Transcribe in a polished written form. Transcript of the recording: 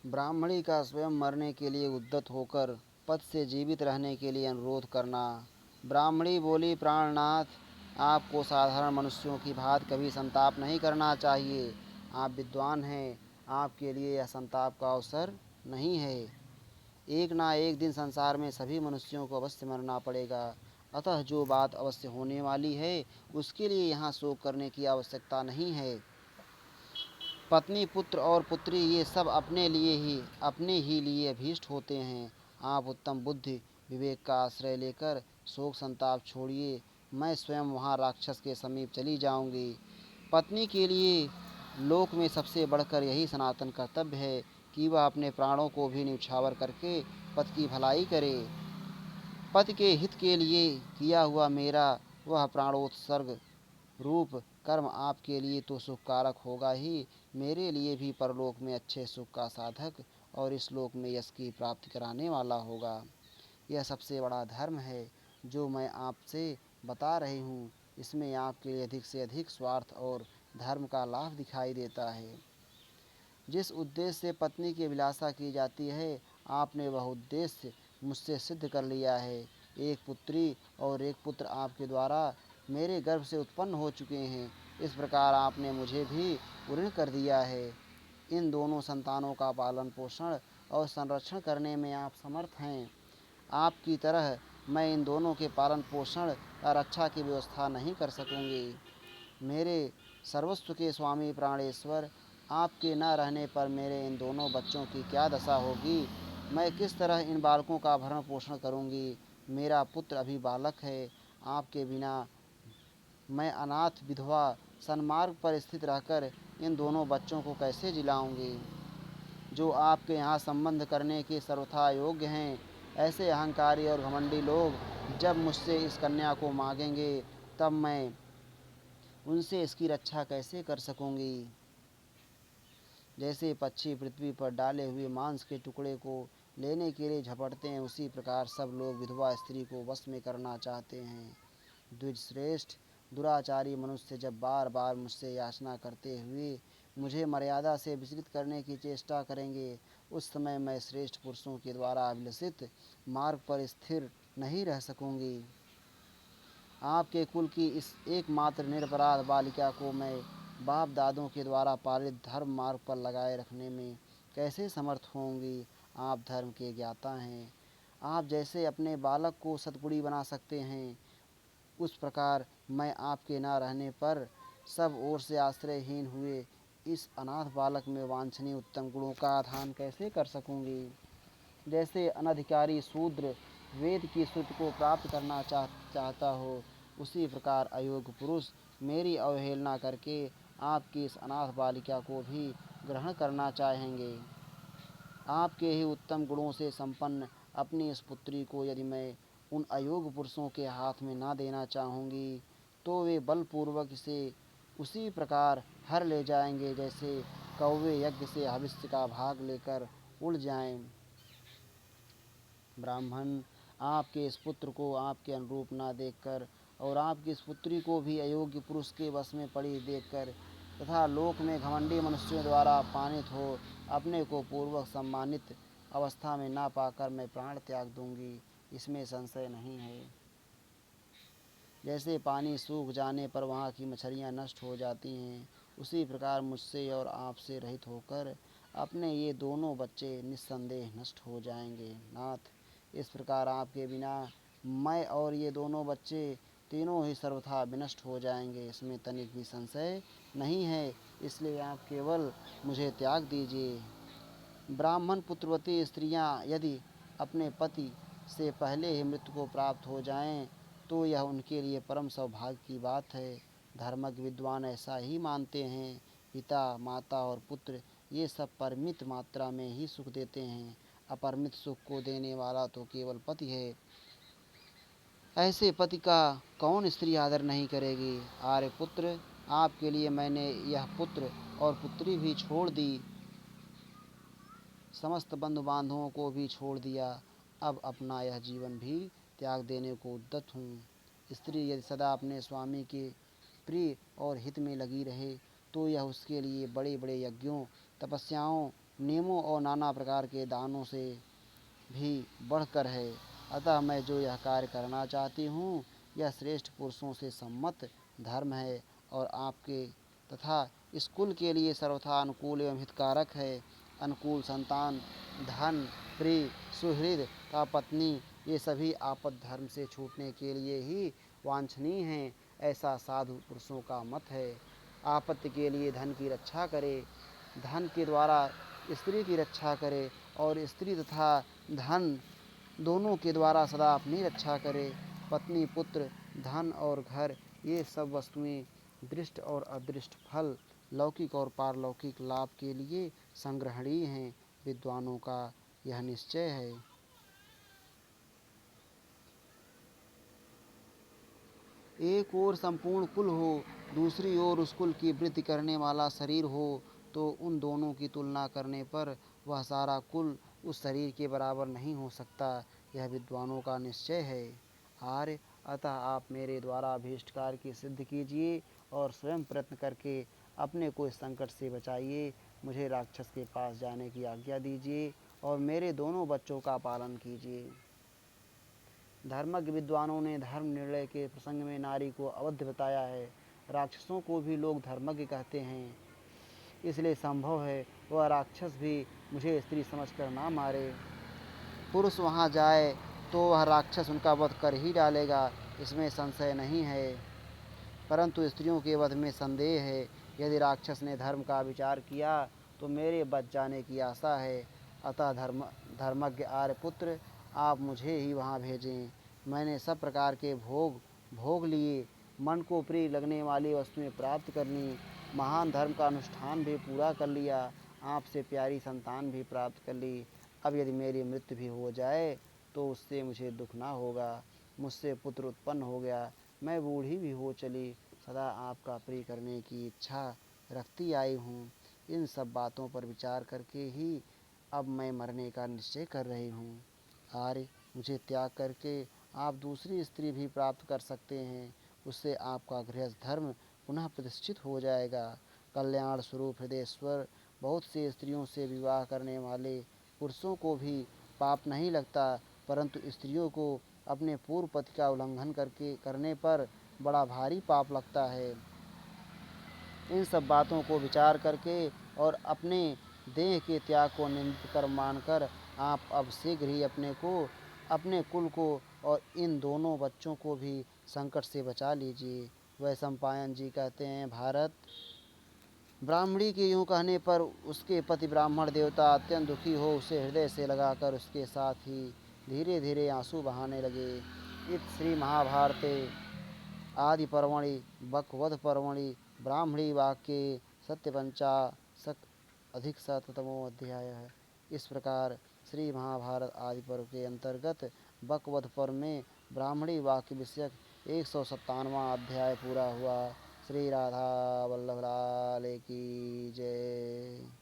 ब्राह्मणी का स्वयं मरने के लिए उद्यत होकर पति से जीवित रहने के लिए अनुरोध करना। ब्राह्मणी बोली, प्राणनाथ, आपको साधारण मनुष्यों की भांति कभी संताप नहीं करना चाहिए। आप विद्वान हैं, आपके लिए यह संताप का अवसर नहीं है। एक ना एक दिन संसार में सभी मनुष्यों को अवश्य मरना पड़ेगा, अतः जो बात अवश्य होने वाली है उसके लिए यहाँ शोक करने की आवश्यकता नहीं है। पत्नी, पुत्र और पुत्री ये सब अपने ही लिए अभीष्ट होते हैं। आप उत्तम बुद्धि विवेक का आश्रय लेकर शोक संताप छोड़िए। मैं स्वयं वहाँ राक्षस के समीप चली जाऊंगी। पत्नी के लिए लोक में सबसे बढ़कर यही सनातन कर्तव्य है कि वह अपने प्राणों को भी न्यौछावर करके पति की भलाई करे। पति के हित के लिए किया हुआ मेरा वह प्राणोत्सर्ग रूप कर्म आपके लिए तो सुखकारक होगा ही, मेरे लिए भी परलोक में अच्छे सुख का साधक और इस लोक में यश की प्राप्ति कराने वाला होगा। यह सबसे बड़ा धर्म है जो मैं आपसे बता रही हूँ। इसमें आपके लिए अधिक से अधिक स्वार्थ और धर्म का लाभ दिखाई देता है। जिस उद्देश्य से पत्नी की अभिलाषा की जाती है, आपने वह उद्देश्य मुझसे सिद्ध कर लिया है। एक पुत्री और एक पुत्र आपके द्वारा मेरे गर्भ से उत्पन्न हो चुके हैं। इस प्रकार आपने मुझे भी पूर्ण कर दिया है। इन दोनों संतानों का पालन पोषण और संरक्षण करने में आप समर्थ हैं। आपकी तरह मैं इन दोनों के पालन पोषण और रक्षा की व्यवस्था नहीं कर सकूंगी। मेरे सर्वस्व के स्वामी प्राणेश्वर, आपके न रहने पर मेरे इन दोनों बच्चों की क्या दशा होगी। मैं किस तरह इन बालकों का भरण पोषण करूंगी। मेरा पुत्र अभी बालक है। आपके बिना मैं अनाथ विधवा सन्मार्ग पर स्थित रहकर इन दोनों बच्चों को कैसे जिलाऊंगी। जो आपके यहाँ संबंध करने के सर्वथा योग्य हैं, ऐसे अहंकारी और घमंडी लोग जब मुझसे इस कन्या को मांगेंगे, तब मैं उनसे इसकी रक्षा कैसे कर सकूंगी। जैसे पक्षी पृथ्वी पर डाले हुए मांस के टुकड़े को लेने के लिए झपटते हैं, उसी प्रकार सब लोग विधवा स्त्री को वश में करना चाहते हैं। द्विजश्रेष्ठ, दुराचारी मनुष्य जब बार बार मुझसे याचना करते हुए मुझे मर्यादा से विचलित करने की चेष्टा करेंगे, उस समय मैं श्रेष्ठ पुरुषों के द्वारा अभिलषित मार्ग पर स्थिर नहीं रह सकूंगी। आपके कुल की इस एकमात्र निरपराध बालिका को मैं बाप दादों के द्वारा पालित धर्म मार्ग पर लगाए रखने में कैसे समर्थ होंगी। आप धर्म के ज्ञाता हैं। आप जैसे अपने बालक को सद्गुणी बना सकते हैं, उस प्रकार मैं आपके न रहने पर सब ओर से आश्रयहीन हुए इस अनाथ बालक में वांछनीय उत्तम गुणों का आधान कैसे कर सकूंगी। जैसे अनधिकारी शूद्र वेद की श्रुति को प्राप्त करना चाहता हो, उसी प्रकार अयोग्य पुरुष मेरी अवहेलना करके आपकी इस अनाथ बालिका को भी ग्रहण करना चाहेंगे। आपके ही उत्तम गुणों से संपन्न अपनी इस पुत्री को यदि मैं उन अयोग्य पुरुषों के हाथ में ना देना चाहूँगी, तो वे बलपूर्वक इसे उसी प्रकार हर ले जाएंगे जैसे कौवे यज्ञ से हविष्य का भाग लेकर उड़ जाएं। ब्राह्मण, आपके इस पुत्र को आपके अनुरूप न देखकर और आपकी इस पुत्री को भी अयोग्य पुरुष के वश में पड़ी देखकर तथा लोक में घमंडी मनुष्यों द्वारा अपमानित हो अपने को पूर्वक सम्मानित अवस्था में ना पाकर मैं प्राण त्याग दूंगी, इसमें संशय नहीं है। जैसे पानी सूख जाने पर वहाँ की मछलियाँ नष्ट हो जाती हैं, उसी प्रकार मुझसे और आपसे रहित होकर अपने ये दोनों बच्चे निस्संदेह नष्ट हो जाएंगे। नाथ, इस प्रकार आपके बिना मैं और ये दोनों बच्चे तीनों ही सर्वथा विनष्ट हो जाएंगे, इसमें तनिक भी संशय नहीं है। इसलिए आप केवल मुझे त्याग दीजिए। ब्राह्मण पुत्रवती स्त्रियां यदि अपने पति से पहले ही मृत्यु को प्राप्त हो जाएं, तो यह उनके लिए परम सौभाग्य की बात है। धर्मज्ञ विद्वान ऐसा ही मानते हैं। पिता, माता और पुत्र ये सब परिमित मात्रा में ही सुख देते हैं। अपरिमित सुख को देने वाला तो केवल पति है। ऐसे पति का कौन स्त्री आदर नहीं करेगी। आर्य पुत्र, आपके लिए मैंने यह पुत्र और पुत्री भी छोड़ दी, समस्त बंधु बांधवों को भी छोड़ दिया। अब अपना यह जीवन भी त्याग देने को उद्यत हूँ। स्त्री यदि सदा अपने स्वामी के प्रिय और हित में लगी रहे, तो यह उसके लिए बड़े बड़े यज्ञों, तपस्याओं, नियमों और नाना प्रकार के दानों से भी बढ़कर है। अतः मैं जो यह कार्य करना चाहती हूँ, यह श्रेष्ठ पुरुषों से सम्मत धर्म है और आपके तथा इस कुल के लिए सर्वथा अनुकूल एवं हितकारक है। अनुकूल संतान, धन, प्रिय, सुहृद तथा पत्नी, ये सभी आपद धर्म से छूटने के लिए ही वांछनीय हैं, ऐसा साधु पुरुषों का मत है। आपत्ति के लिए धन की रक्षा करे, धन के द्वारा स्त्री की रक्षा करे और स्त्री तथा धन दोनों के द्वारा सदा अपनी रक्षा करे। पत्नी, पुत्र, धन और घर, ये सब वस्तुएं दृष्ट और अदृष्ट फल, लौकिक और पारलौकिक लाभ के लिए संग्रहणीय हैं। विद्वानों का यह निश्चय है। एक ओर संपूर्ण कुल हो, दूसरी ओर उस कुल की वृद्धि करने वाला शरीर हो, तो उन दोनों की तुलना करने पर वह सारा कुल उस शरीर के बराबर नहीं हो सकता। यह विद्वानों का निश्चय है। आर्य, अतः आप मेरे द्वारा अभीष्ट कार्य की सिद्ध कीजिए और स्वयं प्रयत्न करके अपने को इस संकट से बचाइए। मुझे राक्षस के पास जाने की आज्ञा दीजिए और मेरे दोनों बच्चों का पालन कीजिए। धर्मज्ञ विद्वानों ने धर्म निर्णय के प्रसंग में नारी को अवध्य बताया है। राक्षसों को भी लोग धर्मज्ञ कहते हैं, इसलिए संभव है वह राक्षस भी मुझे स्त्री समझकर ना मारे। पुरुष वहाँ जाए तो वह राक्षस उनका वध कर ही डालेगा, इसमें संशय नहीं है। परंतु स्त्रियों के वध में संदेह है। यदि राक्षस ने धर्म का विचार किया तो मेरे बच जाने की आशा है। अतः धर्मज्ञ आर्यपुत्र, आप मुझे ही वहाँ भेजें। मैंने सब प्रकार के भोग लिए, मन को प्रिय लगने वाली वस्तुएं प्राप्त कर लीं, महान धर्म का अनुष्ठान भी पूरा कर लिया, आपसे प्यारी संतान भी प्राप्त कर ली। अब यदि मेरी मृत्यु भी हो जाए तो उससे मुझे दुख ना होगा। मुझसे पुत्र उत्पन्न हो गया, मैं बूढ़ी भी हो चली, सदा आपका प्रिय करने की इच्छा रखती आई हूँ। इन सब बातों पर विचार करके ही अब मैं मरने का निश्चय कर रही हूँ। आर्य, मुझे त्याग करके आप दूसरी स्त्री भी प्राप्त कर सकते हैं, उससे आपका गृहस्थ धर्म पुनः प्रतिष्ठित हो जाएगा। कल्याण स्वरूप हृदयेश्वर बहुत सी स्त्रियों से विवाह करने वाले पुरुषों को भी पाप नहीं लगता, परंतु स्त्रियों को अपने पूर्व पति का उल्लंघन करने पर बड़ा भारी पाप लगता है। इन सब बातों को विचार करके और अपने देह के त्याग को निंदित कर्म मानकर आप अब शीघ्र ही अपने कुल को और इन दोनों बच्चों को भी संकट से बचा लीजिए। वैशंपायन जी कहते हैं, भारत, ब्राह्मणी के यूँ कहने पर उसके पति ब्राह्मण देवता अत्यंत दुखी हो उसे हृदय से लगाकर उसके साथ ही धीरे धीरे आंसू बहाने लगे। इत श्री महाभारते आदि पर्वणि बकवध पर्वणि ब्राह्मणी वाक्ये सत्यपंचाशक अधिक शतमो अध्याय है। इस प्रकार श्री महाभारत आदि पर्व के अंतर्गत बकवध पर्व में ब्राह्मणी वाक्य विषयक 157वां अध्याय पूरा हुआ। श्री राधा वल्लभ लाल की जय।